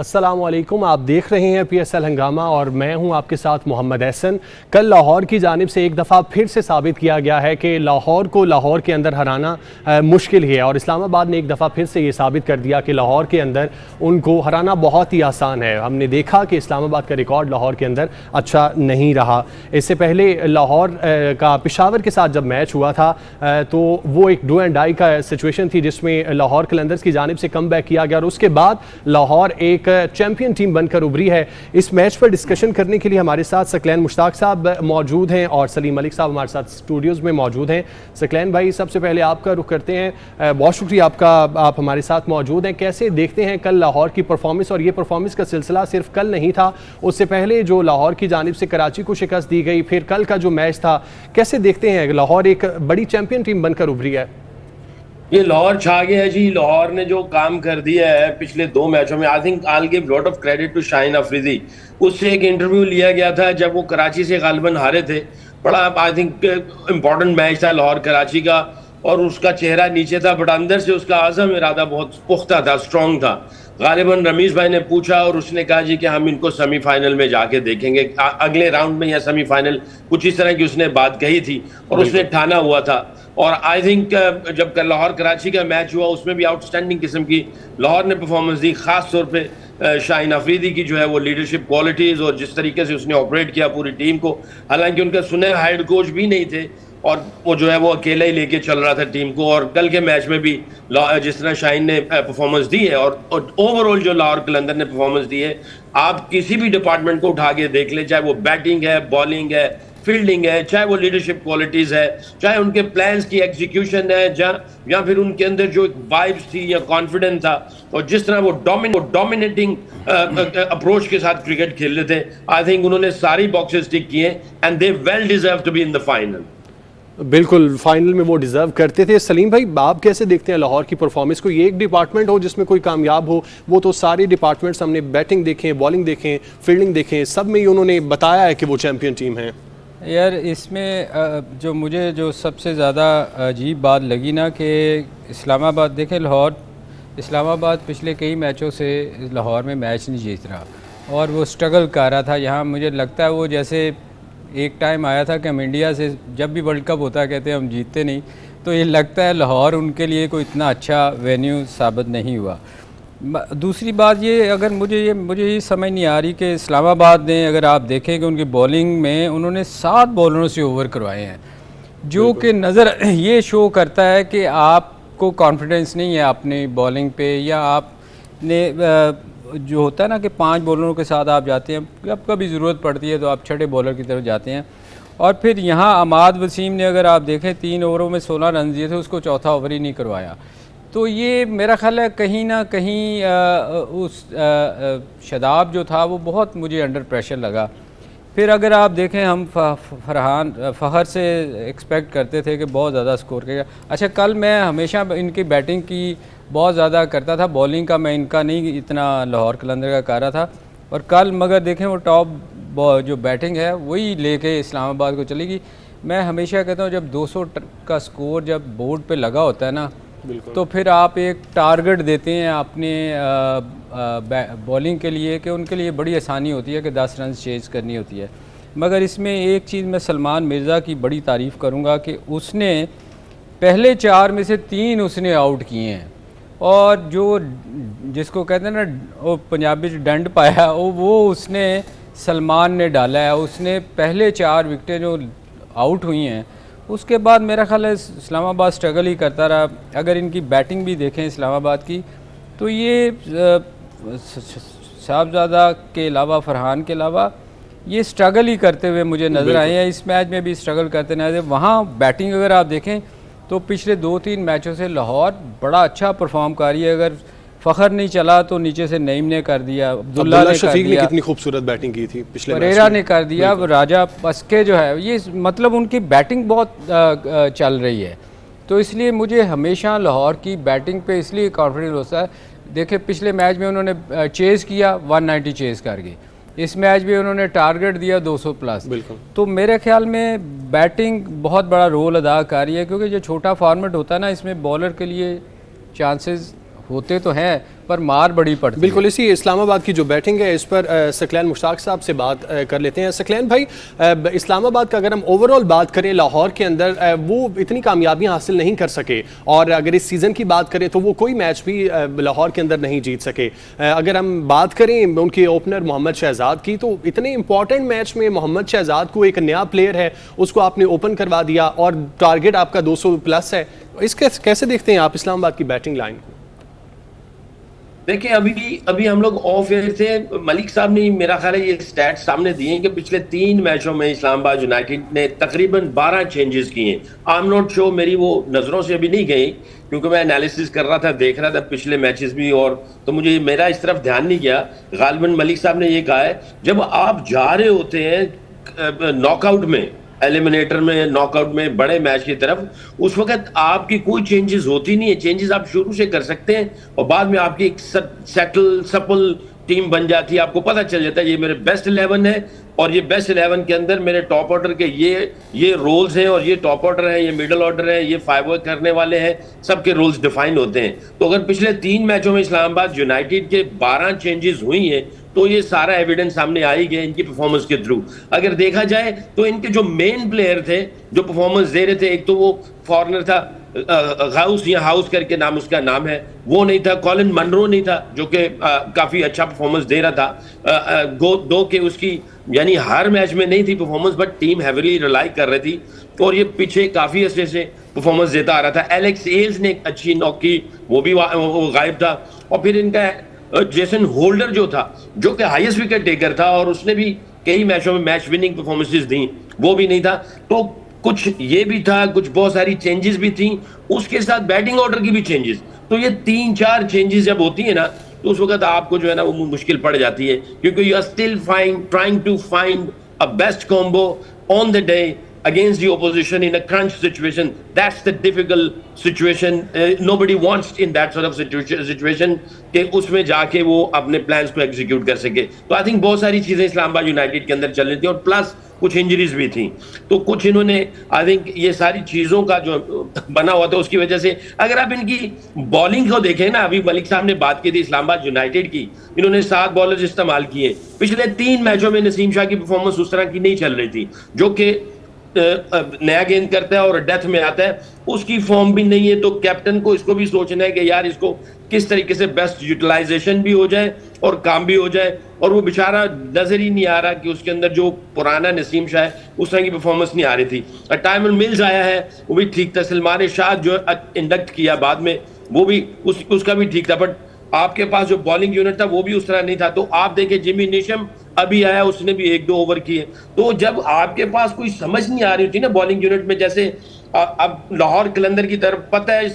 अस्सलामुअलैकुम, आप देख रहे हैं PSL हंगामा और मैं हूं आपके साथ मोहम्मद एहसन। कल लाहौर की जानिब से एक दफ़ा फिर से साबित किया गया है कि लाहौर को लाहौर के अंदर हराना मुश्किल ही है और इस्लामाबाद ने एक दफ़ा फिर से ये साबित कर दिया कि लाहौर के अंदर उनको हराना बहुत ही आसान है। हमने देखा कि इस्लामाबाद का रिकॉर्ड लाहौर के अंदर अच्छा नहीं रहा। इससे पहले लाहौर का पेशावर के साथ जब मैच हुआ था तो वो एक डू एंड डाई का सिचुएशन थी जिसमें लाहौर कलंदर्स की जानिब से कम बैक किया गया और उसके बाद लाहौर एक चैंपियन टीम बनकर उभरी है। इस मैच पर डिस्कशन करने के लिए हमारे साथ सकलैन मुश्ताक साहब मौजूद हैं और सलीम मलिक साहब हमारे साथ स्टूडियोज़ में मौजूद हैं। सकलैन भाई, सबसे पहले आपका रुख करते हैं। बहुत शुक्रिया आपका, आप हमारे साथ मौजूद हैं। कैसे देखते हैं कल लाहौर की परफॉर्मेंस, और ये परफॉर्मेंस का सिलसिला सिर्फ कल नहीं था, उससे पहले जो लाहौर की जानिब से कराची को शिकस्त दी गई, फिर कल का जो मैच था, कैसे देखते हैं लाहौर एक बड़ी चैंपियन टीम बनकर उभरी है? ये लाहौर छा गया है जी। लाहौर ने जो काम कर दिया है पिछले 2 मैचों में, I think I will give lot of credit to Shaheen Afridi. उससे एक इंटरव्यू लिया गया था जब वो कराची से गालिबन हारे थे। बड़ा आई थिंक इम्पोर्टेंट मैच था लाहौर कराची का, और उसका चेहरा नीचे था बट अंदर से उसका आज़म इरादा बहुत पुख्ता था, स्ट्रॉन्ग था। गालिबन रमीज भाई ने पूछा और उसने कहा जी कि हम इनको सेमीफाइनल में जाके देखेंगे, अगले राउंड में या सेमीफाइनल, कुछ इस तरह की उसने बात कही थी और उसने ठाना हुआ था। और आई थिंक जब लाहौर कराची का मैच हुआ उसमें भी आउटस्टैंडिंग किस्म की लाहौर ने परफॉर्मेंस दी, खास तौर पे शाहीन अफरीदी की जो है वो लीडरशिप क्वालिटीज़ और जिस तरीके से उसने ऑपरेट किया पूरी टीम को। हालांकि उनका सुनहरा हेड कोच भी नहीं थे और वो जो है वो अकेला ही लेके चल रहा था टीम को। और कल के मैच में भी जिस तरह शाहीन ने परफॉर्मेंस दी है और ओवरऑल जो लाहौर कलंदर ने परफॉर्मेंस दी है, आप किसी भी डिपार्टमेंट को उठा के देख लें, चाहे वो बैटिंग है, बॉलिंग है, फील्डिंग है, चाहे वो लीडरशिप क्वालिटीज़ है, चाहे उनके प्लान्स की एग्जीक्यूशन है, या फिर उनके अंदर जो एक वाइब्स थी या कॉन्फिडेंस था, और जिस तरह वो डोमिनेटिंग अप्रोच के साथ क्रिकेट खेल रहे थे, आई थिंक उन्होंने सारी बॉक्सेस टिक किए and they well deserve to be in the final. बिल्कुल, फाइनल में वो डिज़र्व करते थे। सलीम भाई, आप कैसे देखते हैं लाहौर की परफॉर्मेंस को? ये एक डिपार्टमेंट हो जिसमें कोई कामयाब हो, वो तो सारे डिपार्टमेंट्स हमने बैटिंग देखें, बॉलिंग देखें, फील्डिंग देखें, सब में ही उन्होंने बताया है कि वो चैंपियन टीम है। यार, इसमें जो मुझे जो सबसे ज़्यादा अजीब बात लगी ना कि इस्लामाबाद, देखें लाहौर, इस्लामाबाद पिछले कई मैचों से लाहौर में मैच नहीं जीत रहा और वो स्ट्रगल कर रहा था। यहाँ मुझे लगता है वो जैसे एक टाइम आया था कि हम इंडिया से जब भी वर्ल्ड कप होता है कहते हैं हम जीतते नहीं, तो ये लगता है लाहौर उनके लिए कोई इतना अच्छा वेन्यू साबित नहीं हुआ। दूसरी बात ये, अगर मुझे ये समझ नहीं आ रही कि इस्लामाबाद ने, अगर आप देखें कि उनकी बॉलिंग में उन्होंने 7 बॉलरों से ओवर करवाए हैं, जो कि नज़र ये शो करता है कि आपको कॉन्फिडेंस नहीं है अपनी बॉलिंग पे, या आपने जो होता है ना कि 5 बॉलरों के साथ आप जाते हैं, जब कभी ज़रूरत पड़ती है तो आप छठे बॉलर की तरफ जाते हैं। और फिर यहाँ अमाद वसीम ने, अगर आप देखें, 3 ओवरों में 16 रन दिए थे, उसको चौथा ओवर ही नहीं करवाया। तो ये मेरा ख्याल है कहीं ना कहीं उस शदाब जो था वो बहुत मुझे अंडर प्रेशर लगा। फिर अगर आप देखें, हम फ़हर से एक्सपेक्ट करते थे कि बहुत ज़्यादा स्कोर करेगा। अच्छा, कल मैं हमेशा इनकी बैटिंग की बहुत ज़्यादा करता था, बॉलिंग का मैं इनका नहीं इतना लाहौर कलंदर का कर रहा था। और कल मगर देखें वो टॉप जो बैटिंग है वही लेके इस्लामाबाद को चलेगी। मैं हमेशा कहता हूँ जब 200 का स्कोर जब बोर्ड पे लगा होता है ना, तो फिर आप एक टारगेट देते हैं अपने बॉलिंग के लिए कि उनके लिए बड़ी आसानी होती है कि 10 रन चेज़ करनी होती है। मगर इसमें एक चीज़ मैं सलमान मिर्ज़ा की बड़ी तारीफ़ करूँगा कि उसने पहले 4 में से 3 उसने आउट किए हैं, और जो जिसको कहते हैं ना वो पंजाबी डंड पाया, वो उसने सलमान ने डाला है। उसने पहले 4 विकेटें जो आउट हुई हैं, उसके बाद मेरा ख्याल है इस्लामाबाद स्ट्रगल ही करता रहा। अगर इनकी बैटिंग भी देखें इस्लामाबाद की, तो ये साहबजादा के अलावा, फरहान के अलावा, ये स्ट्रगल ही करते हुए मुझे नज़र आए हैं। इस मैच में भी स्ट्रगल करते नजर। वहाँ बैटिंग अगर आप देखें तो पिछले 2-3 मैचों से लाहौर बड़ा अच्छा परफॉर्म कर रही है। अगर फ़खर नहीं चला तो नीचे से नईम ने कर दिया, अब्दुल्ला ने कर दिया, कितनी खूबसूरत बैटिंग की थी पिछले मैच में, परेरा ने कर दिया, राजा पस्के जो है, ये मतलब उनकी बैटिंग बहुत चल रही है। तो इसलिए मुझे हमेशा लाहौर की बैटिंग पे इसलिए कॉन्फिडेंस होता है। देखिए पिछले मैच में उन्होंने चेज़ किया, 190 चेज़ कर गई। इस मैच में उन्होंने टारगेट दिया 200 प्लस। बिल्कुल। तो मेरे ख्याल में बैटिंग बहुत बड़ा रोल अदा कर रही है, क्योंकि जो छोटा फॉर्मेट होता है ना, इसमें बॉलर के लिए चांसेस होते तो हैं पर मार बड़ी पड़ती है। बिल्कुल, इसी इस्लामाबाद की जो बैटिंग है इस पर सकलैन मुश्ताक साहब से बात कर लेते हैं। सकलैन भाई, इस्लामाबाद का अगर हम ओवरऑल बात करें, लाहौर के अंदर वो इतनी कामयाबियां हासिल नहीं कर सके, और अगर इस सीज़न की बात करें तो वो कोई मैच भी लाहौर के अंदर नहीं जीत सके। अगर हम बात करें उनके ओपनर मोहम्मद शहजाद की, तो इतने इंपॉर्टेंट मैच में मोहम्मद शहजाद को, एक नया प्लेयर है, उसको आपने ओपन करवा दिया और टारगेट आपका 200 प्लस है। इसके कैसे देखते हैं आप इस्लामाबाद की बैटिंग लाइन को? देखिए, अभी हम लोग ऑफ एयर थे, मलिक साहब ने मेरा ख्याल है ये स्टैट सामने दिए हैं कि पिछले 3 मैचों में इस्लामाबाद यूनाइटेड ने तकरीबन 12 चेंजेस किए हैं। आई एम नॉट श्योर, मेरी वो नज़रों से अभी नहीं गई क्योंकि मैं एनालिसिस कर रहा था, देख रहा था पिछले मैचेस भी, और तो मुझे मेरा इस तरफ ध्यान नहीं गया। गालिबन मलिक साहब ने ये कहा है, जब आप जा रहे होते हैं नॉकआउट में, एलिमिनेटर में, नॉकआउट में, बड़े मैच की तरफ, उस वक्त आपकी कोई चेंजेस होती नहीं है। चेंजेस आप शुरू से कर सकते हैं और बाद में आपकी एक सेटल सपल टीम बन जाती है। आपको पता चल जाता है ये मेरे बेस्ट 11 है और ये बेस्ट 11 के अंदर मेरे टॉप ऑर्डर के ये रोल्स हैं, और ये टॉप ऑर्डर है, ये मिडल ऑर्डर है, ये 5 ओवर करने वाले हैं, सबके रोल्स डिफाइन होते हैं। तो अगर पिछले 3 मैचों में इस्लामाबाद यूनाइटेड के 12 चेंजेस हुई हैं तो ये सारा एविडेंस सामने आ ही गया इनकी परफॉर्मेंस के थ्रू। अगर देखा जाए तो इनके जो मेन प्लेयर थे जो परफॉर्मेंस दे रहे थे, एक तो वो फॉरनर था गाउस या हाउस करके नाम उसका नाम है, वो नहीं था। कॉलिन मनरो नहीं था जो कि काफी अच्छा परफॉर्मेंस दे रहा था। दो के उसकी यानी हर मैच में नहीं थी performance, but team heavily rely कर रही थी और ये पीछे काफी अर्से से परफॉर्मेंस देता आ रहा था। एलेक्स एल्स ने एक अच्छी नॉक की, वो भी गायब था। और फिर इनका जेसन होल्डर जो था, जो कि हाईएस्ट विकेट टेकर था और उसने भी कई मैचों में मैच विनिंग परफॉर्मेंसेस दी, वो भी नहीं था। तो कुछ ये भी था, कुछ बहुत सारी चेंजेस भी थी, उसके साथ बैटिंग ऑर्डर की भी चेंजेस। तो ये 3-4 चेंजेस जब होती है ना, तो उस वक्त आपको जो है ना वो मुश्किल पड़ जाती है, क्योंकि you are still trying to find a best combo on the day against the opposition in a crunch situation. That's the difficult situation. Nobody wants in that sort of situation कि उसमें जाके वो अपने प्लान्स को execute कर सके। तो I think बहुत सारी चीजें इस्लामाबाद यूनाइटेड के अंदर चल रही थी और प्लस कुछ इंजरीज भी थी। तो कुछ इन्होंने आई थिंक ये सारी चीजों का जो बना हुआ था उसकी वजह से, अगर आप इनकी बॉलिंग को देखें ना, अभी मलिक साहब ने बात की थी इस्लामाबाद यूनाइटेड की, इन्होंने 7 बॉलर्स इस्तेमाल किए। पिछले 3 मैचों में नसीम शाह की परफॉर्मेंस उस तरह की नहीं चल रही थी, जो कि नया गेंद करता है और डेथ में आता है, उसकी फॉर्म भी नहीं है। तो कैप्टन को इसको भी सोचना है कि यार इसको किस तरीके से बेस्ट यूटिलाइजेशन भी हो जाए और काम भी हो जाए। और वो बेचारा नजर ही नहीं आ रहा कि उसके अंदर जो पुराना नसीम शाह है उस तरह की परफॉर्मेंस नहीं आ रही थी। टाइमर मिल्स आया है, वो भी ठीक था। सलमान शाह जो इंडक्ट किया बाद में, वो भी उसका भी ठीक था, बट आपके पास जो बॉलिंग यूनिट था वो भी उस तरह नहीं था। तो आप देखें जिमी नीशम अभी आया, उसने भी 1-2 ओवर किए। तो जब आपके पास कोई समझ नहीं आ रही होती ना बॉलिंग यूनिट में, जैसे अब लाहौर कलंदर की तरफ पता है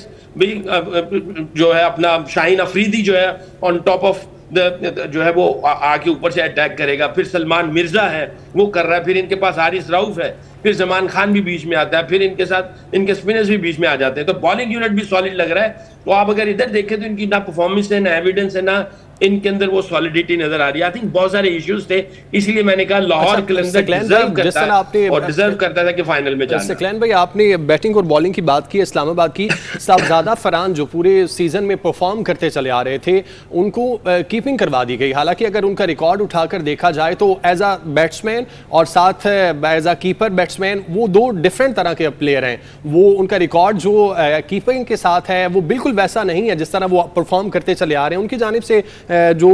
जो है अपना शाहीन अफरीदी जो है ऑन टॉप ऑफ जो है वो आके ऊपर से अटैक करेगा, फिर सलमान मिर्जा है वो कर रहा है, फिर इनके पास हारिस रऊफ है, फिर जमान खान भी बीच में आता है, फिर इनके साथ इनके स्पिनर्स भी बीच में आ जाते हैं। तो बॉलिंग यूनिट भी सॉलिड लग रहा है। तो आप अगर इधर देखें तो इनकी ना परफॉर्मेंस है, ना एविडेंस है, ना इनके अंदर वो सॉलिडिटी नजर आ रही है। आई थिंक बहुत सारे इश्यूज थे, इसलिए मैंने कहा लाहौर कलंदर डिजर्व करता था कि फाइनल में जाना। सकलैन भाई, आपने बैटिंग और बॉलिंग की बात की इस्लामाबाद की। साहबजादा फरहान जो पूरे सीजन में परफॉर्म करते चले आ रहे थे, उनको कीपिंग करवा दी गई। हालांकि अगर उनका रिकॉर्ड उठाकर देखा जाए तो एज अ बैट्समैन और साथ एज अ कीपर बैट्समैन, वो 2 डिफरेंट तरह के प्लेयर हैं। वो उनका रिकॉर्ड जो कीपिंग के साथ है वो बिल्कुल वैसा नहीं है जिस तरह वो परफॉर्म करते चले आ रहे हैं। उनकी जानिब से जो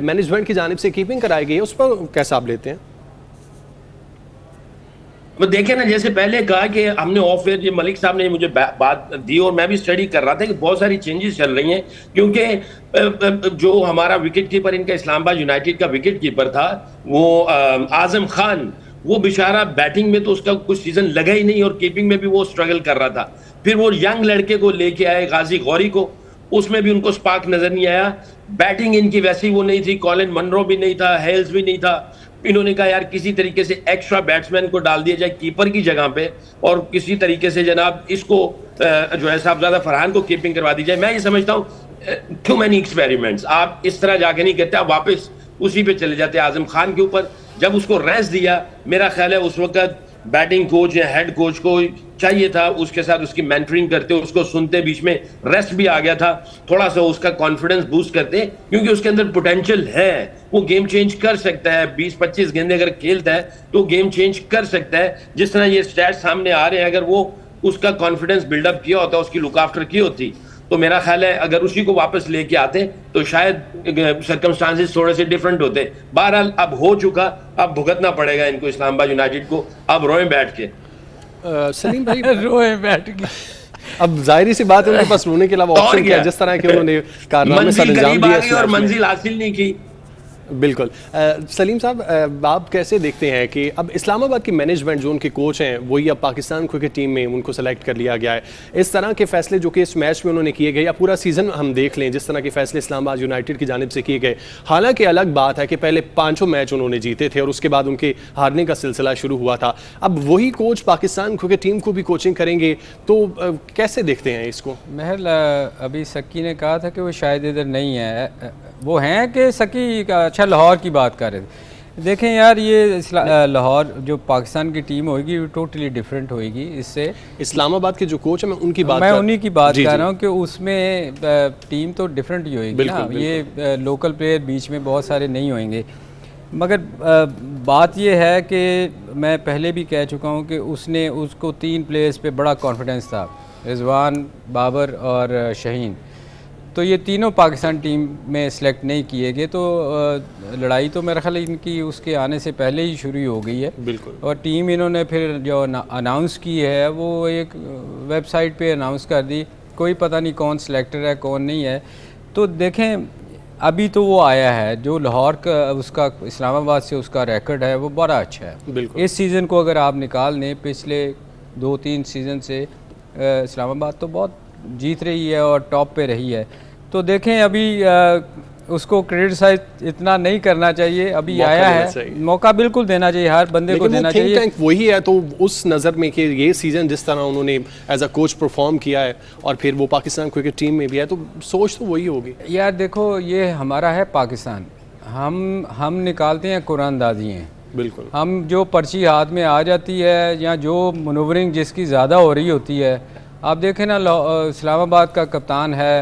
मैनेजमेंट की जानिब से कीपिंग कराई गई है, उस पर कैसा आप लेते हैं? वो देखे ना, जैसे पहले कहा कि हमने ऑफ एयर, ये मलिक साहब ने मुझे बात दी और मैं भी स्टडी कर रहा था कि बहुत सारी चेंजेस चल रही हैं, क्योंकि जो हमारा विकेट कीपर इनका इस्लामाबाद यूनाइटेड का विकेट कीपर था वो आजम खान, वो बेचारा बैटिंग में तो उसका कुछ सीजन लगा ही नहीं और कीपिंग में भी वो स्ट्रगल कर रहा था। फिर वो यंग लड़के को लेके आए गाजी गौरी को, उसमें भी उनको स्पार्क नजर नहीं आया। बैटिंग इनकी वैसी वो नहीं थी, कॉलिन मनरो भी नहीं था, हेल्स भी नहीं था। इन्होंने कहा यार किसी तरीके से एक्स्ट्रा बैट्समैन को डाल दिया जाए कीपर की जगह पे और किसी तरीके से जनाब इसको जो है साहबजादा फरहान को कीपिंग करवा दी जाए। मैं ये समझता हूँ टू मैनी एक्सपेरिमेंट्स, आप इस तरह जाके नहीं कहते, आप वापस उसी पे चले जाते आजम खान के ऊपर। जब उसको रेस्ट दिया, मेरा ख्याल है उस वक्त बैटिंग कोच या हेड कोच को चाहिए था उसके साथ उसकी मेंटरिंग करते, उसको सुनते, बीच में रेस्ट भी आ गया था, थोड़ा सा उसका कॉन्फिडेंस बूस्ट करते, क्योंकि उसके अंदर पोटेंशियल है, वो गेम चेंज कर सकता है। 20-25 गेंदे अगर खेलता है तो गेम चेंज कर सकता है। जिस तरह ये स्टैट्स सामने आ रहे हैं, अगर वो उसका कॉन्फिडेंस बिल्डअप किया होता, उसकी लुक आफ्टर की होती, तो मेरा ख्याल है अगर उसी को वापस लेके आते तो शायद सर्कमस्टांसेस थोड़े से डिफरेंट होते। बहरहाल अब हो चुका, अब भुगतना पड़ेगा इनको, इस्लामाबाद यूनाइटेड को। अब रोएं बैठ के। सलीम भाई रोए बैठ के। अब जाहिर सी बात है उनके पास रोने के अलावा ऑप्शन क्या है, जिस तरह के उन्होंने कारनामे सर मंजिल अंजाम करीब आ दिए गई और मंजिल हासिल नहीं की। बिल्कुल। सलीम साहब, आप कैसे देखते हैं कि अब इस्लामाबाद की मैनेजमेंट जो उनके कोच हैं वही अब पाकिस्तान क्रिकेट टीम में उनको सेलेक्ट कर लिया गया है, इस तरह के फैसले जो कि इस मैच में उन्होंने किए गए या पूरा सीजन हम देख लें जिस तरह के फैसले इस्लामाबाद यूनाइटेड की जानिब से किए गए, हालांकि अलग बात है कि पहले 5 मैच उन्होंने जीते थे और उसके बाद उनके हारने का सिलसिला शुरू हुआ था, अब वही कोच पाकिस्तान क्रिकेट टीम को भी कोचिंग करेंगे, तो कैसे देखते हैं इसको? महल अभी सक्की ने कहा था कि वो शायद इधर नहीं है, वो हैं कि सक्की का अच्छा लाहौर की बात कर रहे थे। देखें यार, ये लाहौर जो पाकिस्तान की टीम होगी वो टोटली डिफरेंट होगी इससे। इस्लामाबाद के जो कोच है मैं उनकी बात उन्हीं की बात कर रहा हूँ कि उसमें टीम तो डिफरेंट ही होगी ना, ये लोकल प्लेयर बीच में बहुत सारे नहीं होंगे। मगर बात ये है कि मैं पहले भी कह चुका हूँ कि उसको 3 प्लेयर्स पे बड़ा कॉन्फिडेंस था, रिजवान, बाबर और शहीन, तो ये तीनों पाकिस्तान टीम में सेलेक्ट नहीं किए गए, तो लड़ाई तो मेरा ख्याल इनकी उसके आने से पहले ही शुरू हो गई है। बिल्कुल। और टीम इन्होंने फिर जो अनाउंस की है वो एक वेबसाइट पे अनाउंस कर दी, कोई पता नहीं कौन सिलेक्टर है कौन नहीं है। तो देखें अभी तो वो आया है, जो लाहौर का उसका इस्लामाबाद से उसका रिकॉर्ड है वो बड़ा अच्छा है। इस सीज़न को अगर आप निकाल लें, पिछले 2-3 सीज़न से इस्लामाबाद तो बहुत जीत रही है और टॉप पे रही है। तो देखें अभी उसको क्रिटिसाइज इतना नहीं करना चाहिए, अभी आया है, मौका बिल्कुल देना चाहिए, हर बंदे को देना चाहिए। टैंक वही है, तो उस नज़र में कि ये सीज़न जिस तरह उन्होंने एज अ कोच परफॉर्म किया है और फिर वो पाकिस्तान क्रिकेट टीम में भी है, तो सोच तो वही होगी यार। देखो ये हमारा है पाकिस्तान, हम निकालते हैं कुरानदाजी हैं। बिल्कुल। हम जो पर्ची हाथ में आ जाती है या जो मनूवरिंग जिसकी ज़्यादा हो रही होती है, आप देखें ना, इस्लामाबाद का कप्तान है,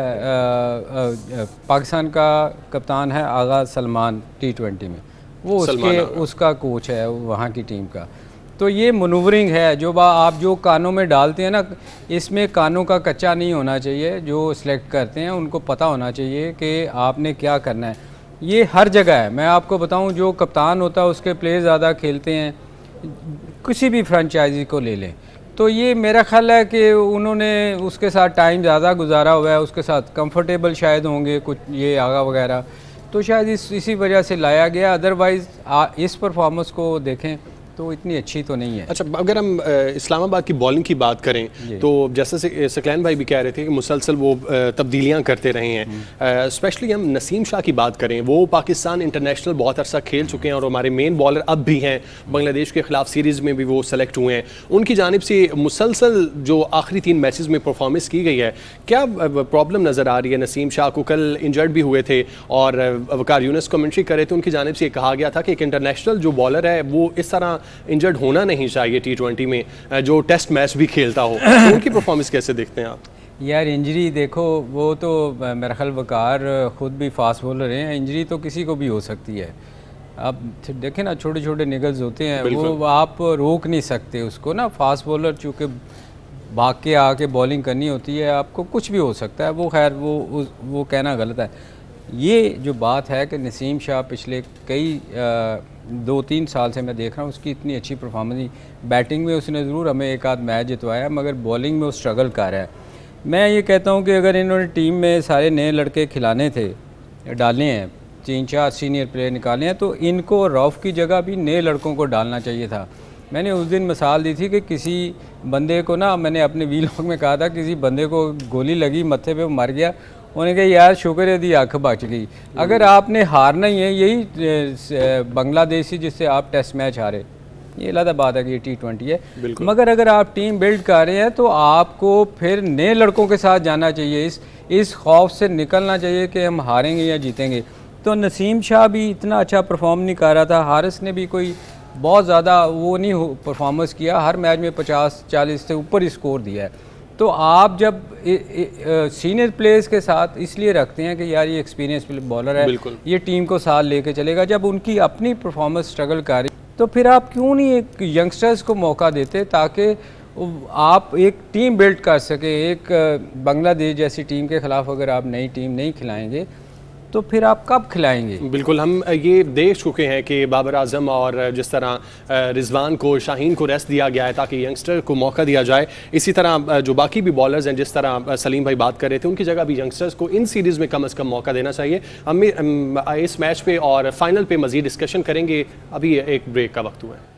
पाकिस्तान का कप्तान है आगा सलमान T20 में, वो उसका कोच है वहाँ की टीम का। तो ये मनूवरिंग है जो आप जो कानों में डालते हैं ना, इसमें कानों का कच्चा नहीं होना चाहिए। जो सिलेक्ट करते हैं उनको पता होना चाहिए कि आपने क्या करना है। ये हर जगह है, मैं आपको बताऊं, जो कप्तान होता है उसके प्लेयर ज़्यादा खेलते हैं, किसी भी फ्रेंचाइजी को ले लें। तो ये मेरा ख्याल है कि उन्होंने उसके साथ टाइम ज़्यादा गुजारा हुआ है, उसके साथ कंफर्टेबल शायद होंगे कुछ ये आगा वगैरह, तो शायद इसी वजह से लाया गया। अदरवाइज़ इस परफॉर्मेंस को देखें तो इतनी अच्छी तो नहीं है। अच्छा, अगर हम इस्लामाबाद की बॉलिंग की बात करें तो जैसे सकलैन भाई भी कह रहे थे कि मुसलसल वो तब्दीलियां करते रहे हैं। स्पेशली हम नसीम शाह की बात करें, वो पाकिस्तान इंटरनेशनल बहुत अरसा खेल चुके हैं और हमारे मेन बॉलर अब भी हैं, बांग्लादेश के खिलाफ सीरीज़ में भी वो सेलेक्ट हुए हैं। उनकी जानिब से मुसलसल जो आखिरी 3 मैचेस में परफॉर्मेंस की गई है, क्या प्रॉब्लम नज़र आ रही है? नसीम शाह को कल इंजर्ड भी हुए थे और वकार यूनुस कमेंट्री कर रहे थे, उनकी जानिब से कहा गया था कि एक इंटरनेशनल जो बॉलर है वो इस तरह इंजर्ड होना नहीं चाहिए T20 में, जो टेस्ट मैच भी खेलता हो। तो उनकी परफॉर्मेंस कैसे देखते हैं आप? यार इंजरी देखो, वो तो मेरा ख्याल वकार खुद भी फास्ट बॉलर हैं, इंजरी तो किसी को भी हो सकती है। अब देखें ना, छोटे छोटे निगल्स होते हैं, वो आप रोक नहीं सकते उसको ना। फास्ट बॉलर चूँकि भाग के आके बॉलिंग करनी होती है, आपको कुछ भी हो सकता है। वो खैर वो कहना गलत है। ये जो बात है कि नसीम शाह पिछले कई 2-3 साल से मैं देख रहा हूँ उसकी इतनी अच्छी परफॉर्मेंस, बैटिंग में उसने ज़रूर हमें एक आध मैच जितवाया, मगर बॉलिंग में वो स्ट्रगल कर रहा है। मैं ये कहता हूँ कि अगर इन्होंने टीम में सारे नए लड़के खिलाने थे, डालने हैं, 3-4 सीनियर प्लेयर निकाले हैं, तो इनको रॉफ की जगह भी नए लड़कों को डालना चाहिए था। मैंने उस दिन मिसाल दी थी कि किसी बंदे को ना, मैंने अपने वीलॉग में कहा था, किसी बंदे को गोली लगी मत्थे पे, वो मर गया, उन्होंने कहा यार शुक्र है दी आँख बच गई। अगर आपने हारना ही है, यही बांग्लादेशी जिससे आप टेस्ट मैच हारे, ये अलग बात है कि ये T20 है, मगर अगर आप टीम बिल्ड कर रहे हैं तो आपको फिर नए लड़कों के साथ जाना चाहिए, इस खौफ से निकलना चाहिए कि हम हारेंगे या जीतेंगे। तो नसीम शाह भी इतना अच्छा परफॉर्म नहीं कर रहा था, हारिस ने भी कोई बहुत ज़्यादा वो नहीं परफॉर्मेंस किया, हर मैच में 50-40 से ऊपर ही स्कोर दिया है। तो आप जब सीनियर प्लेयर्स के साथ इसलिए रखते हैं कि यार ये एक्सपीरियंस बॉलर है, ये टीम को साथ लेके चलेगा, जब उनकी अपनी परफॉर्मेंस स्ट्रगल कर रही तो फिर आप क्यों नहीं एक यंगस्टर्स को मौका देते ताकि आप एक टीम बिल्ड कर सके। एक बांग्लादेश जैसी टीम के ख़िलाफ़ अगर आप नई टीम नहीं खिलाएंगे तो फिर आप कब खिलाएंगे? बिल्कुल, हम ये देख चुके हैं कि बाबर आजम और जिस तरह रिजवान को, शाहीन को रेस्ट दिया गया है ताकि यंगस्टर को मौका दिया जाए, इसी तरह जो बाकी भी बॉलर्स हैं, जिस तरह सलीम भाई बात कर रहे थे, उनकी जगह भी यंगस्टर्स को इन सीरीज़ में कम से कम मौका देना चाहिए। हम इस मैच पे और फाइनल पे मज़ीद डिस्कशन करेंगे, अभी एक ब्रेक का वक्त हुआ है।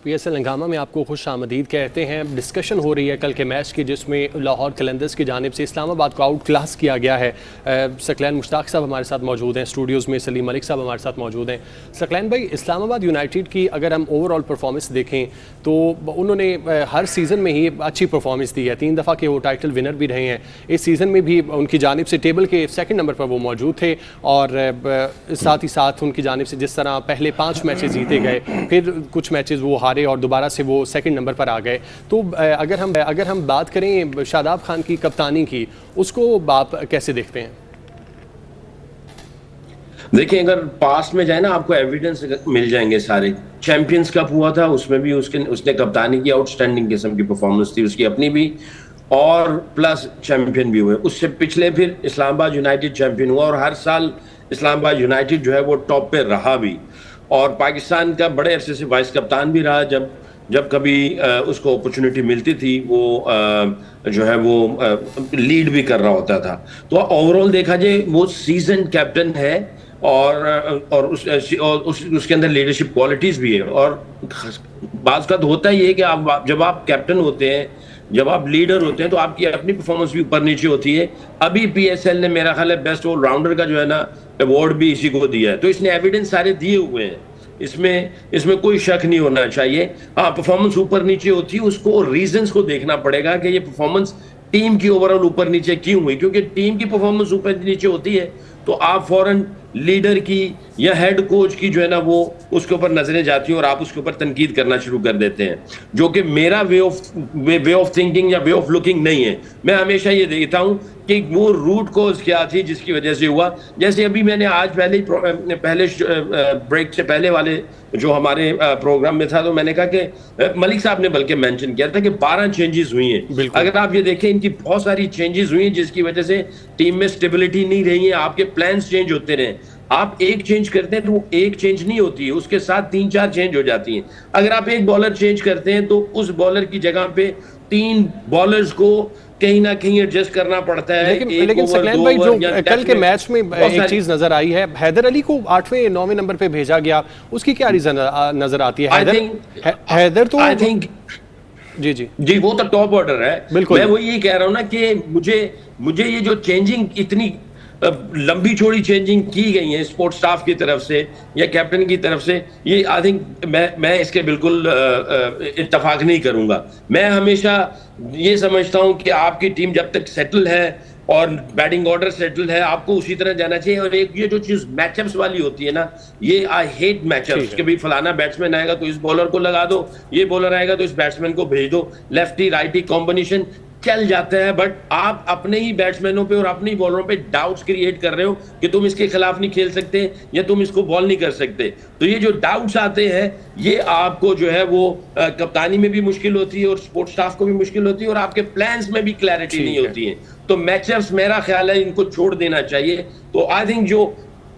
PSL हंगामा में आपको खुश आमदीद कहते हैं। डिस्कशन हो रही है कल के मैच की, जिसमें लाहौर कलंदर्स की जानिब से इस्लामाबाद को आउट क्लास किया गया है। सकलैन मुश्ताक साहब हमारे साथ मौजूद हैं स्टूडियोज़ में, सलीम मलिक साहब हमारे साथ मौजूद हैं। सकलैन भाई, इस्लामाबाद यूनाइटेड की अगर हम ओवरऑल परफॉर्मेंस देखें तो उन्होंने हर सीज़न में ही अच्छी परफॉर्मेंस दी है, 3 दफ़ा के वो टाइटल विनर भी रहे हैं। इस सीज़न में भी उनकी जानिब से टेबल के 2nd नंबर पर वो मौजूद थे और साथ ही साथ उनकी जानिब से जिस तरह पहले 5 मैचेस जीते गए, फिर कुछ मैचेस वो हारे और दोबारा से वो 2nd नंबर पर आ गए। तो अगर हम बात करें शादाब खान की कप्तानी की, उसको आप कैसे देखते हैं? देखिए, अगर पास्ट में जाए ना, आपको एविडेंस मिल जाएंगे सारे। चैंपियंस कप हुआ था, उसमें भी उसने कप्तानी की, आउटस्टैंडिंग किस्म की परफॉर्मेंस थी उसकी अपनी भी, और प्लस चैंपियन भी हुए। उससे पिछले फिर इस्लामाबाद यूनाइटेड चैंपियन हुआ और हर साल इस्लामाबाद यूनाइटेड जो है वो टॉप पे रहा भी, और पाकिस्तान का बड़े अरसे से वाइस कप्तान भी रहा। जब कभी उसको अपॉर्चुनिटी मिलती थी वो जो है वो लीड भी कर रहा होता था। तो ओवरऑल देखा जाए वो सीजन कैप्टन है और उसके अंदर लीडरशिप क्वालिटीज भी है। और बात का तो होता ही है कि जब आप कैप्टन होते हैं, जब आप लीडर होते हैं, तो आपकी अपनी परफॉर्मेंस भी ऊपर नीचे होती है। अभी PSL ने मेरा ख्याल है बेस्ट ऑलराउंडर का जो है ना अवार्ड भी इसी को दिया है। तो इसने एविडेंस सारे दिए हुए हैं, इसमें कोई शक नहीं होना चाहिए। हाँ, परफॉर्मेंस ऊपर नीचे होती है, उसको रीजंस को देखना पड़ेगा कि ये परफॉर्मेंस टीम की ओवरऑल ऊपर नीचे क्यों हुई। क्योंकि टीम की परफॉर्मेंस ऊपर नीचे होती है तो आप फौरन लीडर की या हेड कोच की जो है ना वो उसके ऊपर नजरें जाती हैं और आप उसके ऊपर तनकीद करना शुरू कर देते हैं, जो कि मेरा वे ऑफ थिंकिंग या वे ऑफ लुकिंग नहीं है। मैं हमेशा ये देखता हूं कि वो रूट कॉज क्या थी जिसकी वजह से हुआ। जैसे अभी मैंने आज पहले ब्रेक से पहले वाले जो हमारे प्रोग्राम में था, तो मैंने कहा कि मलिक साहब ने बल्कि मेंशन किया था कि 12 चेंजेस हुई हैं। अगर आप ये देखें, इनकी बहुत सारी चेंजेस हुई हैं जिसकी वजह से टीम में स्टेबिलिटी नहीं रही है, आपके प्लान्स चेंज होते रहे। आप एक चेंज करते हैं तो वो एक चेंज नहीं होती है, उसके साथ 3-4 चेंज हो जाती हैं। अगर आप एक बॉलर चेंज करते हैं तो उस बॉलर की जगह पे 3 बॉलर्स को कहीं ना कहीं एडजस्ट करना पड़ता है। लेकिन सकलैन भाई, जो कल के मैच में एक चीज नजर आई है, हैदर अली को 8वें-9वें नंबर पे भेजा गया, उसकी क्या रीजन नजर आती है? हैदर तो आई थिंक जी वो तो टॉप ऑर्डर है। बिल्कुल, मैं वही कह रहा हूँ ना कि मुझे ये जो चेंजिंग, इतनी लंबी चौड़ी चेंजिंग की गई है स्पोर्ट्स स्टाफ की तरफ से या कैप्टन की तरफ से, ये आई थिंक मैं इसके बिल्कुल इत्तेफाक नहीं करूंगा। मैं हमेशा ये समझता हूं कि आपकी टीम जब तक सेटल है और बैटिंग ऑर्डर सेटल है, आपको उसी तरह जाना चाहिए। और एक ये जो चीज मैचअप्स वाली होती है ना, ये आई हेट मैचअप्स कि भाई फलाना बैट्समैन आएगा तो इस बॉलर को लगा दो, ये बॉलर आएगा तो इस बैट्समैन को भेज दो। लेफ्टी राइटी कॉम्बिनेशन चल जाता है, बट आप अपने ही बैट्समैनों पे और अपने ही बॉलरों पे डाउट्स क्रिएट कर रहे हो कि तुम इसके खिलाफ नहीं खेल सकते या तुम इसको बॉल नहीं कर सकते। तो ये जो डाउट्स आते हैं, ये आपको जो है वो कप्तानी में भी मुश्किल होती है और स्पोर्ट्स स्टाफ को भी मुश्किल होती है और आपके प्लान्स में भी क्लैरिटी नहीं होती है। तो मैचअप्स मेरा ख्याल है इनको छोड़ देना चाहिए। तो आई थिंक जो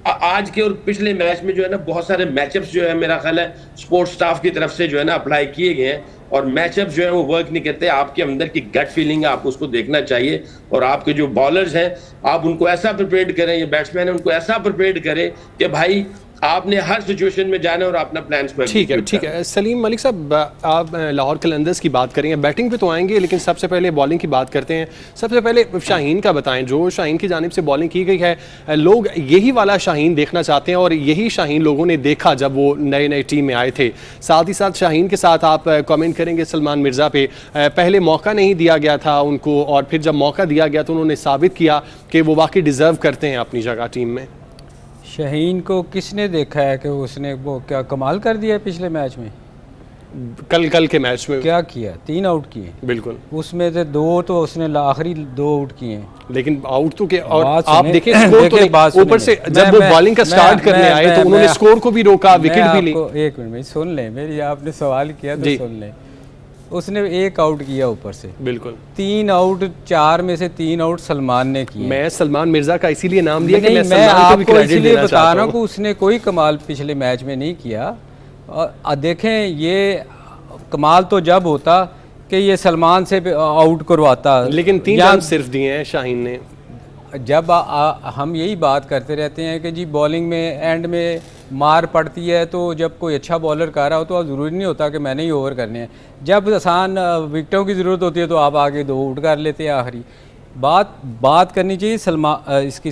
आज के और पिछले मैच में जो है ना बहुत सारे मैचअप्स जो है मेरा ख्याल है स्पोर्ट्स स्टाफ की तरफ से जो है ना अप्लाई किए गए हैं और मैचअप जो है वो वर्क नहीं करते। आपके अंदर की गट फीलिंग है, आपको उसको देखना चाहिए और आपके जो बॉलर्स हैं आप उनको ऐसा प्रिपेयर करें, ये बैट्समैन है उनको ऐसा प्रिपेयर करें कि भाई आपने हर सिचुएशन में जाना और अपना प्लान्स को ठीक है। सलीम मलिक साहब, आप लाहौर कलंदर्स की बात करेंगे, बैटिंग पे तो आएंगे, लेकिन सबसे पहले बॉलिंग की बात करते हैं। सबसे पहले शाहीन का बताएं, जो शाहीन की जानिब से बॉलिंग की गई है, लोग यही वाला शाहीन देखना चाहते हैं और यही शाहीन लोगों ने देखा जब वो नए टीम में आए थे। साथ ही साथ शाहीन के साथ आप कमेंट करेंगे सलमान मिर्ज़ा पे, पहले मौका नहीं दिया गया था उनको और फिर जब मौका दिया गया तो उन्होंने साबित किया कि वो वाकई डिज़र्व करते हैं अपनी जगह टीम में। शाहीन को किसने देखा है कि उसने वो क्या कमाल कर दिया है पिछले मैच में? कल के मैच में क्या किया? 3 आउट किए, बिल्कुल, उसमें से 2 तो उसने आखिरी 2 आउट किए हैं। लेकिन आउट तो के और बात आप सुने- देखें स्कोर तो बात नहीं, ऊपर से सुनिए। जब वो बॉलिंग का स्टार्ट करने आए तो उन्होंने स्कोर को भी रोका, विकेट भी ली। एक मिनट में सुन लें, मेरी आपने सवाल किया तो जी। सुन लें। उसने 1 आउट किया ऊपर से, बिल्कुल, 3 आउट, 4 में से 3 आउट सलमान ने किए। मैं सलमान मिर्जा का इसीलिए नाम दिया कि नहीं, मैं मैं सलमान को भी आपको क्रेडिट इसलिए देना बता चाहता रहा हूँ कि हूँ। उसने कोई कमाल पिछले मैच में नहीं किया। और देखें, ये कमाल तो जब होता कि ये सलमान से आउट करवाता, लेकिन 3 या रन सिर्फ दिए हैं शाहीन ने। जब हम यही बात करते रहते हैं कि जी बॉलिंग में एंड में मार पड़ती है, तो जब कोई अच्छा बॉलर कर रहा हो तो ज़रूरी नहीं होता कि मैंने ही ओवर करने हैं। जब आसान विकेटों की ज़रूरत होती है तो आप आगे 2 आउट कर लेते हैं। आखिरी बात करनी चाहिए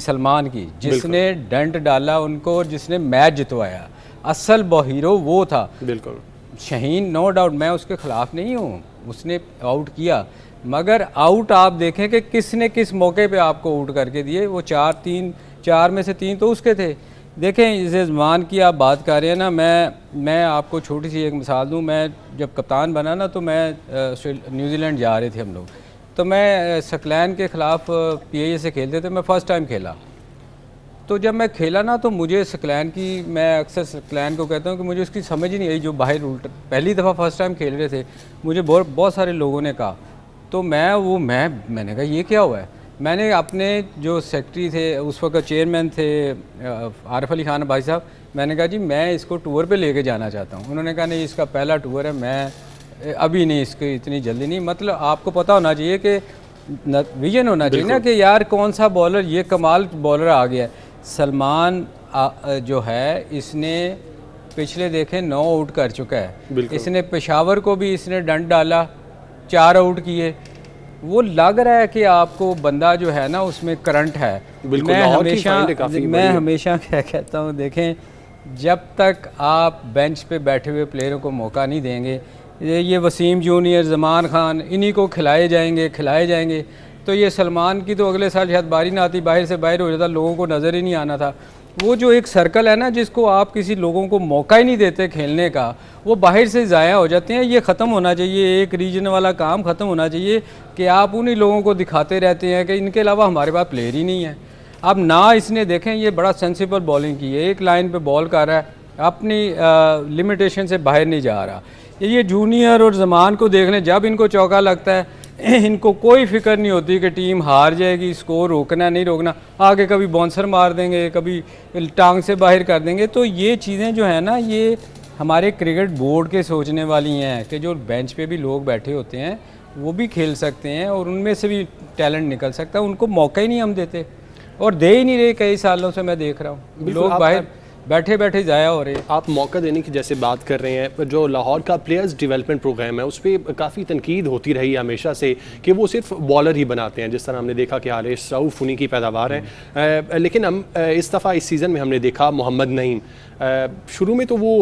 सलमान की, जिसने डंट डाला उनको और जिसने मैच जितवाया। असल हीरो वो था। बिल्कुल, शाहीन नो डाउट मैं उसके ख़िलाफ़ नहीं हूँ, उसने आउट किया, मगर आउट आप देखें कि किसने किस मौके पे आपको आउट करके दिए। वो 4 में से 3 तो उसके थे। देखें, इस ज़मान की आप बात कर रहे हैं ना, मैं आपको छोटी सी एक मिसाल दूँ। मैं जब कप्तान बना ना, तो मैं न्यूजीलैंड जा रहे थे हम लोग, तो मैं सकलैन के ख़िलाफ़ PIA से खेलते थे। मैं फ़र्स्ट टाइम खेला, तो जब मैं खेला ना, तो मुझे सकलैन की, मैं अक्सर सकलैन को कहता हूँ कि मुझे उसकी समझ ही नहीं आई। जो बाहर उल्टा पहली दफ़ा फर्स्ट टाइम खेल रहे थे, मुझे बहुत सारे लोगों ने कहा, तो मैंने कहा ये क्या हुआ है। मैंने अपने जो सेक्रेटरी थे उस वक्त, चेयरमैन थे आरिफ अली खान भाई साहब, मैंने कहा जी मैं इसको टूर पे लेके जाना चाहता हूँ। उन्होंने कहा नहीं, इसका पहला टूर है, मैं अभी नहीं, इसकी इतनी जल्दी नहीं। मतलब आपको पता होना चाहिए कि विजन होना चाहिए ना कि यार कौन सा बॉलर, ये कमाल बॉलर आ गया है। सलमान जो है, इसने पिछले देखें 9 आउट कर चुका है। इसने पेशावर को भी इसने डंड डाला, 4 आउट किए। वो लग रहा है कि आपको बंदा जो है ना उसमें करंट है। मैं हमेशा क्या कहता हूँ, देखें जब तक आप बेंच पे बैठे हुए प्लेयरों को मौका नहीं देंगे, ये वसीम जूनियर, ज़मान खान, इन्हीं को खिलाए जाएंगे तो ये सलमान की तो अगले साल शायद बारी ना आती, बाहर से बाहर हो जाता, लोगों को नज़र ही नहीं आना था। वो जो एक सर्कल है ना, जिसको आप किसी लोगों को मौका ही नहीं देते खेलने का, वो बाहर से ज़ाया हो जाते हैं। ये ख़त्म होना चाहिए, एक रीजन वाला काम ख़त्म होना चाहिए कि आप उन्हीं लोगों को दिखाते रहते हैं कि इनके अलावा हमारे पास प्लेयर ही नहीं है। अब ना इसने देखें, ये बड़ा सेंसिबल बॉलिंग की है, एक लाइन पे बॉल कर रहा है, अपनी लिमिटेशन से बाहर नहीं जा रहा। ये जूनियर और ज़मान को देख लें, जब इनको चौका लगता है इनको कोई फिक्र नहीं होती कि टीम हार जाएगी, स्कोर रोकना नहीं रोकना, आगे कभी बाउंसर मार देंगे, कभी टांग से बाहर कर देंगे। तो ये चीज़ें जो है ना, ये हमारे क्रिकेट बोर्ड के सोचने वाली हैं कि जो बेंच पे भी लोग बैठे होते हैं वो भी खेल सकते हैं और उनमें से भी टैलेंट निकल सकता है। उनको मौका ही नहीं हम देते और दे ही नहीं रहे। कई सालों से मैं देख रहा हूँ लोग बाहर बैठे ज़ाया हो रहे हैं। आप मौका देने की जैसे बात कर रहे हैं, जो लाहौर का प्लेयर्स डेवलपमेंट प्रोग्राम है उस पर काफ़ी तनकीद होती रही हमेशा से कि वो सिर्फ बॉलर ही बनाते हैं, जिस तरह हमने देखा कि हारिस रऊफ उन्हीं की पैदावार है। लेकिन हम इस दफ़ा इस सीज़न में हमने देखा मोहम्मद नईम, शुरू में तो वो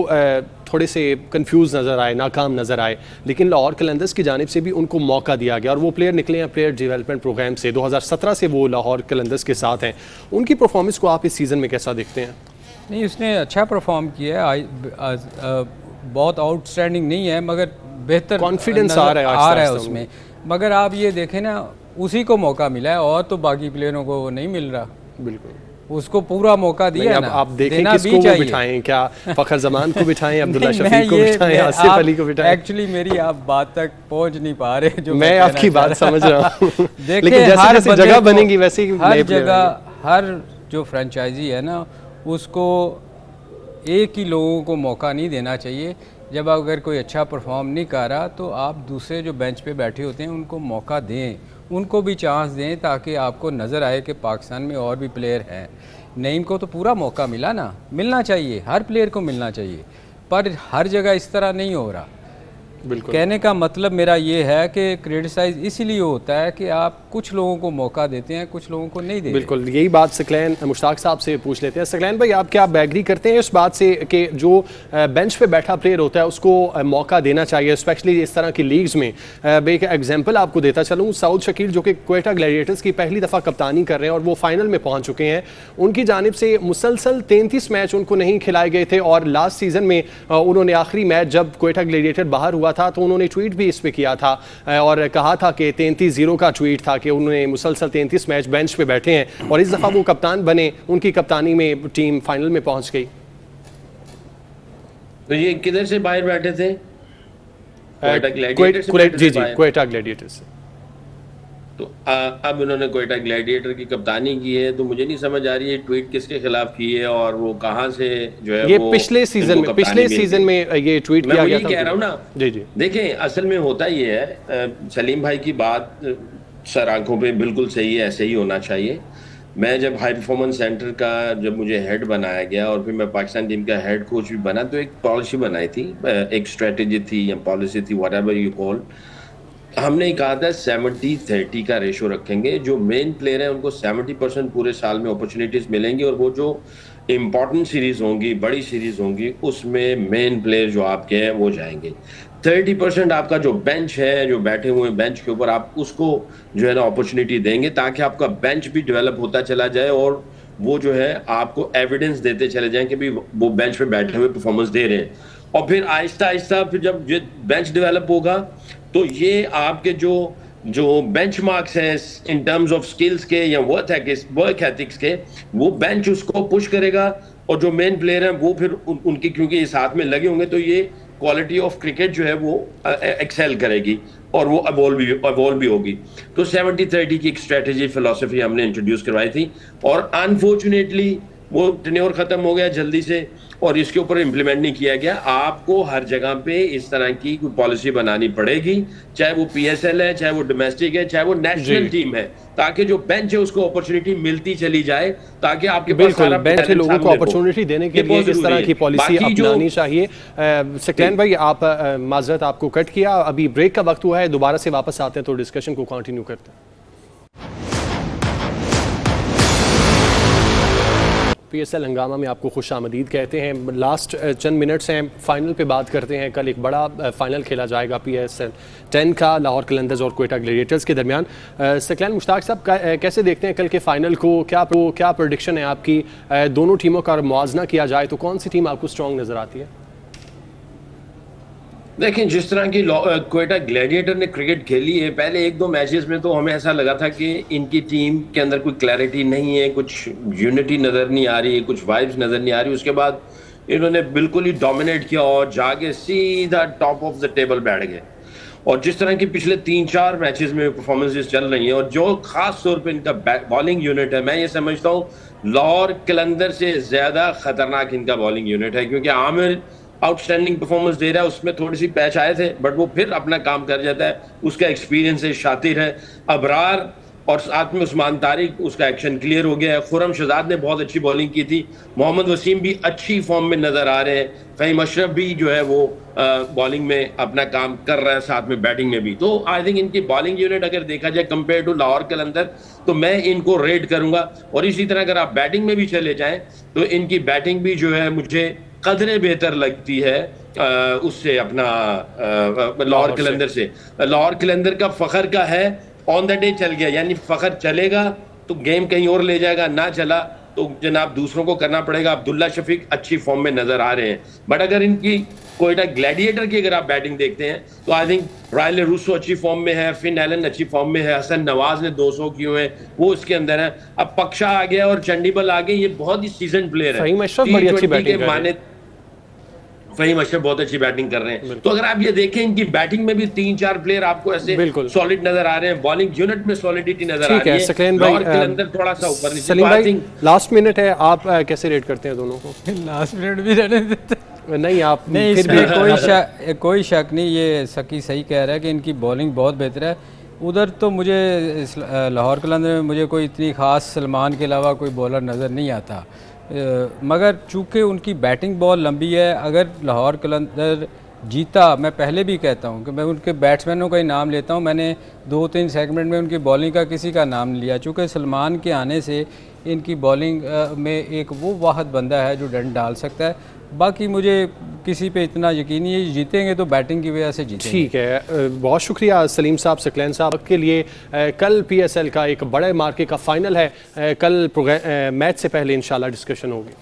थोड़े से कंफ्यूज नज़र आए, नाकाम नज़र आए, लेकिन लाहौर कलंदर्स की जानिब से भी उनको मौका दिया गया और वो प्लेयर निकले हैं प्लेयर डेवलपमेंट प्रोग्राम से। 2017 से वो लाहौर कलंदर्स के साथ हैं। उनकी परफॉर्मेंस को आप इस सीज़न में कैसा देखते हैं? नहीं, उसने अच्छा परफॉर्म किया है, बहुत आउटस्टैंडिंग नहीं है, मगर बेहतर कॉन्फिडेंस आ रहा है उसमें। मगर आप ये देखें ना, उसी को मौका मिला है और तो बाकी प्लेयरों को नहीं मिल रहा। बिल्कुल, उसको पूरा मौका दिया है ना। आप देखें किसको वो बिठाएं, क्या फ़खर ज़मान को बिठाएं, अब्दुल्ला शफीक को बिठाएं, आसिफ अली को बिठाएं? एक्चुअली मेरी आप बात तक पहुंच नहीं पा रहे। जो मैं आपकी बात समझ रहा हूँ देखिए, जैसे जैसे जगह बनेगी वैसे ही हर जगह, हर जो फ्रेंचाइजी है ना, उसको एक ही लोगों को मौका नहीं देना चाहिए। जब अगर कोई अच्छा परफॉर्म नहीं कर रहा तो आप दूसरे जो बेंच पे बैठे होते हैं उनको मौका दें, उनको भी चांस दें, ताकि आपको नज़र आए कि पाकिस्तान में और भी प्लेयर हैं। नईम को तो पूरा मौका मिला ना, मिलना चाहिए, हर प्लेयर को मिलना चाहिए, पर हर जगह इस तरह नहीं हो रहा। बिल्कुल। कहने का मतलब मेरा ये है कि क्रिटिसाइज इसलिए होता है कि आप कुछ लोगों को मौका देते हैं, कुछ लोगों को नहीं देते। बिल्कुल, यही बात सकलैन मुश्ताक साहब से पूछ लेते हैं। सकलैन भाई, आप क्या एग्री करते हैं इस बात से कि जो बेंच पे बैठा प्लेयर होता है उसको मौका देना चाहिए, स्पेशली इस तरह की लीग्स में? एक एग्जांपल आपको देता चलूँ, साउद शकील जो कि क्वेटा ग्लैडिएटर्स की पहली दफ़ा कप्तानी कर रहे हैं और वो फाइनल में पहुँच चुके हैं, उनकी जानिब से मुसलसल 33 मैच उनको नहीं खिलाए गए थे और लास्ट सीज़न में उन्होंने आखिरी मैच जब क्वेटा ग्लैडिएटर बाहर हुआ था तो उन्होंने ट्वीट भी इस पे किया था और कहा था कि 33-0 का ट्वीट था कि उन्होंने मुसलसल 33 मैच बेंच पे बैठे हैं और इस दफ़ा वो कप्तान बने, उनकी कप्तानी में टीम फाइनल में पहुंच गई। तो ये किधर से बाहर बैठे थे? क्वेटा ग्लैडिएटर्स से। तो अब उन्होंने क्वेटा ग्लैडिएटर की कप्तानी की है, तो मुझे नहीं समझ आ रही है ट्वीट किसके खिलाफ की है और वो कहाँ से जो है ये वो पिछले सीजन में ये ट्वीट किया गया था। मैं कह रहा हूँ ना, जी जी देखें असल में होता ये है, सलीम भाई की बात सर आंखों पे बिल्कुल सही है, ऐसे ही होना चाहिए। मैं जब हाई परफॉर्मेंस सेंटर का जब मुझे हेड बनाया गया और फिर मैं पाकिस्तान टीम का हेड कोच भी बना, तो एक पॉलिसी बनाई थी, एक स्ट्रेटेजी थी या पॉलिसी थी, व्हाटएवर यू कॉल। हमने कहा था 70-30 का रेशो रखेंगे, जो मेन प्लेयर हैं उनको 70% पूरे साल में अपॉर्चुनिटीज मिलेंगी और वो जो इंपॉर्टेंट सीरीज होंगी, बड़ी सीरीज होंगी, उसमें मेन प्लेयर जो आपके हैं वो जाएंगे। 30% आपका जो बेंच है, जो बैठे हुए बेंच के ऊपर, आप उसको जो है ना अपॉर्चुनिटी देंगे ताकि आपका बेंच भी डेवलप होता चला जाए और वो जो है आपको एविडेंस देते चले जाएं कि भी वो बेंच पे बैठे हुए परफॉर्मेंस दे रहे हैं। और फिर आहिस्ता आहिस्ता फिर जब बेंच डेवलप होगा तो ये आपके जो बेंचमार्क्स हैं इन टर्म्स ऑफ स्किल्स के या वर्क एथिक्स के, वो बेंच उसको पुश करेगा और जो मेन प्लेयर हैं वो फिर उनकी, क्योंकि ये साथ में लगे होंगे, तो ये क्वालिटी ऑफ क्रिकेट जो है वो एक्सेल करेगी और वो अवॉल्व भी होगी। तो 70-30 की एक स्ट्रेटेजी फिलॉसफी हमने इंट्रोड्यूस करवाई थी और अनफॉर्चुनेटली वो टेन्योर खत्म हो गया जल्दी से और इसके ऊपर इम्प्लीमेंट नहीं किया गया। आपको हर जगह पे इस तरह की कोई पॉलिसी बनानी पड़ेगी, चाहे वो पीएसएल है, चाहे वो डोमेस्टिक है, चाहे वो नेशनल टीम है, ताकि जो बेंच है उसको अपॉर्चुनिटी मिलती चली जाए, ताकि आपके पास सारा बेंच के लोगों को अपॉर्चुनिटी देने के लिए इस तरह की पॉलिसी अपनानी चाहिए। सकलैन भाई, आप माजरत आपको कट किया, अभी ब्रेक का वक्त हुआ है, दोबारा से वापस आते हैं तो डिस्कशन को कंटिन्यू करते हैं। पीएसएल हंगामा में आपको खुश आमदीद कहते हैं। लास्ट चंद मिनट्स हैं, फाइनल पे बात करते हैं। कल एक बड़ा फाइनल खेला जाएगा PSL 10 का, लाहौर कलंदर्स और क्वेटा ग्लैडिएटर्स के दरमियान। सकलैन मुश्ताक साहब, कैसे देखते हैं कल के फाइनल को? क्या प्रेडिक्शन है आपकी? दोनों टीमों का मुआवजा किया जाए तो कौन सी टीम आपको स्ट्रॉन्ग नज़र आती है? देखें, जिस तरह की क्वेटा ग्लैडिएटर ने क्रिकेट खेली है, पहले 1-2 मैचेस में तो हमें ऐसा लगा था कि इनकी टीम के अंदर कोई क्लैरिटी नहीं है, कुछ यूनिटी नज़र नहीं आ रही है, कुछ वाइब्स नज़र नहीं आ रही। उसके बाद इन्होंने बिल्कुल ही डोमिनेट किया और जाके सीधा टॉप ऑफ द टेबल बैठ गए। और जिस तरह की पिछले 3-4 मैचेस में परफॉर्मेंसेस चल रही हैं और जो खास तौर पे इनका बॉलिंग यूनिट है, मैं ये समझता हूँ लाहौर कलंदर से ज़्यादा खतरनाक इनका बॉलिंग यूनिट है, क्योंकि आमिर आउटस्टैंडिंग परफॉर्मेंस दे रहा है, उसमें थोड़ी सी पैच आए थे बट वो फिर अपना काम कर जाता है, उसका एक्सपीरियंस है, शातिर है। अबरार और साथ में उस्मान तारिक, उसका एक्शन क्लियर हो गया है। खुरम शहजाद ने बहुत अच्छी बॉलिंग की थी, मोहम्मद वसीम भी अच्छी फॉर्म में नजर आ रहे हैं, फ़हीम अशरफ भी जो है वो बॉलिंग में अपना काम कर रहा है, साथ में बैटिंग में भी। तो आई थिंक इनकी बॉलिंग यूनिट अगर देखा जाए कंपेयर टू लाहौर कलंदर, तो मैं इनको रेट करूंगा। और इसी तरह अगर आप बैटिंग में भी चले जाएं तो इनकी बैटिंग भी जो है मुझे कदरे बेहतर लगती है उससे, अपना लाहौर कलंदर से। लाहौर कलंदर का फखर का है ऑन द डे चल गया, यानी फखर चलेगा तो गेम कहीं और ले जाएगा, ना चला तो जनाब दूसरों को करना पड़ेगा। अब्दुल्ला शफीक अच्छी फॉर्म में नजर आ रहे हैं, बट अगर इनकी क्वेटा ग्लैडिएटर की अगर आप बैटिंग देखते हैं तो आई थिंक रायल रूसो अच्छी फॉर्म में है, फिन एलन अच्छी फॉर्म में है, हसन नवाज ने 200 किए हुए हैं, वो इसके अंदर है। अब पक्षा आ गया और चंडीबल आ गए, ये बहुत ही सीजन प्लेयर है। फ़हीम अशरफ बड़ी अच्छी बैटिंग माने फ़हीम अशरफ बहुत अच्छी बैटिंग कर रहे हैं। तो अगर आप ये देखें, इनकी बैटिंग में भी 3-4 प्लेयर आपको ऐसे सॉलिड नजर आ रहे हैं, बॉलिंग यूनिट में सॉलिडिटी नजर आ रही है। सकलैन भाई, अंदर थोड़ा सा ऊपर नीचे। सलीम भाई, लास्ट मिनट है, आप कैसे रेट करते हैं दोनों को? लास्ट मिनट भी रहने देते नहीं, आप नहीं, इसमें कोई शक नहीं, ये सकी सही कह रहा है कि इनकी बॉलिंग बहुत बेहतर है। उधर तो मुझे लाहौर कलंदर में मुझे कोई इतनी ख़ास सलमान के अलावा कोई बॉलर नज़र नहीं आता, मगर चूँकि उनकी बैटिंग बॉल लंबी है, अगर लाहौर कलंदर जीता, मैं पहले भी कहता हूँ कि मैं उनके बैट्समैनों का ही नाम लेता हूँ, मैंने 2-3 सेगमेंट में उनकी बॉलिंग का किसी का नाम नहीं लिया, चूँकि सलमान के आने से इनकी बॉलिंग में एक वो वाहद बंदा है जो डंड डाल सकता है। बाकी मुझे किसी पे इतना यकीन नहीं है, जीतेंगे तो बैटिंग की वजह से जीतेंगे। ठीक है, बहुत शुक्रिया सलीम साहब, सकलैन साहब के लिए। कल PSL का एक बड़े मार्के का फाइनल है, कल मैच से पहले इंशाल्लाह डिस्कशन होगी।